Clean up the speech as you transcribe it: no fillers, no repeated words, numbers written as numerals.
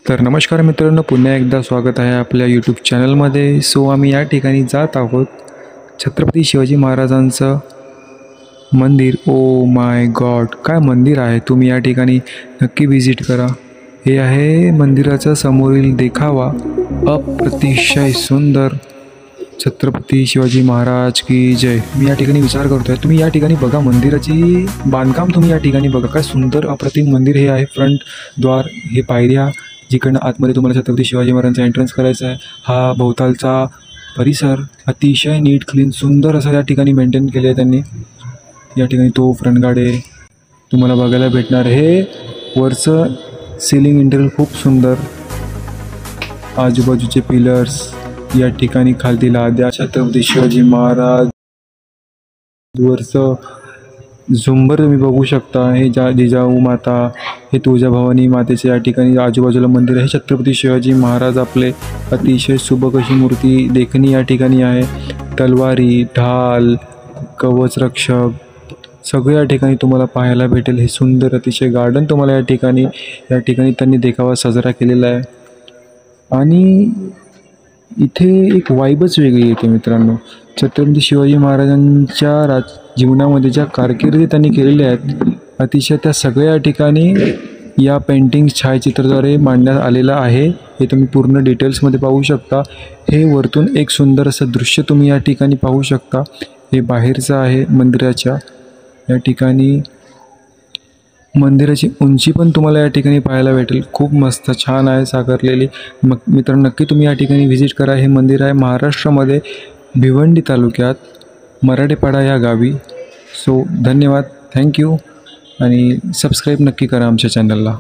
तर नमस्कार मित्रांनो, पुन्हा एकदा स्वागत आहे आपल्या यूट्यूब चॅनलमध्ये। सो आम्ही या ठिकाणी जात आहोत छत्रपती शिवाजी महाराजांचं मंदिर। ओ माय गॉड, काय मंदिर आहे! तुम्ही या ठिकाणी नक्की विजिट करा। हे आहे मंदिराचा समोरील देखावा, अतिशय सुंदर। छत्रपती शिवाजी महाराज की जय। मी या ठिकाणी विचार करतोय, तुम्ही या ठिकाणी बघा मंदिराची बांधकाम, तुम्ही या ठिकाणी बघा, काय सुंदर अप्रतिम मंदिर हे आहे। फ्रंट द्वार, हे पायऱ्या, जिकडनं आतमध्ये तुम्हाला छत्रपती शिवाजी महाराजांचा एंट्रन्स करायचा आहे। हा भोवतालचा परिसर अतिशय नीट क्लीन सुंदर असं या ठिकाणी मेंटेन केले आहे त्यांनी। या ठिकाणी तो फ्रंट गार्ड तुम्हाला बघायला भेटणार। हे वरचं सीलिंग इंटेरियर खूप सुंदर, आजूबाजूचे पिलर्स, या ठिकाणी खालती लाद्या, छत्रपती शिवाजी महाराज वरचं झुंबर तुम्ही बघू शकता। हे जिजाऊ माता, हे तुळजाभवानी मातेचे या ठिकाणी आजूबाजूला मंदिर आहे। छत्रपती शिवाजी महाराज आपले अतिशय सुबक अशी मूर्ती देखणी या ठिकाणी आहे। तलवारी, ढाल, कवच रक्षक सगळे या ठिकाणी तुम्हाला पाहायला भेटेल। हे सुंदर अतिशय गार्डन तुम्हाला या ठिकाणी त्यांनी देखावा साजरा केलेला आहे। आणि इथे एक वाईबच वेगळी येते मित्रांनो। छत्रपती शिवाजी महाराजांच्या जीवनामध्ये ज्या कारकिर्दी त्यांनी केलेल्या आहेत, अतिशय त्या सगळ्या ठिकाणी या पेंटिंग छायाचित्राद्वारे मांडण्यात आलेलं आहे। हे तुम्ही पूर्ण डिटेल्समध्ये पाहू शकता। हे वरतून एक सुंदर असं दृश्य तुम्ही या ठिकाणी पाहू शकता। हे बाहेरचं आहे मंदिराच्या। या ठिकाणी मंदिराची उंची पण तुम्हाला या ठिकाणी पाहायला भेटेल, खूप मस्त छान आहे साकारलेली। मग मित्रांनो, नक्की तुम्ही या ठिकाणी व्हिजिट करा। हे मंदिर आहे महाराष्ट्रामध्ये भिवंडी तालुक्यात मराठेपाडा या गावी। सो धन्यवाद, थँक्यू, आणि सबस्क्राईब नक्की करा आमच्या चॅनलला।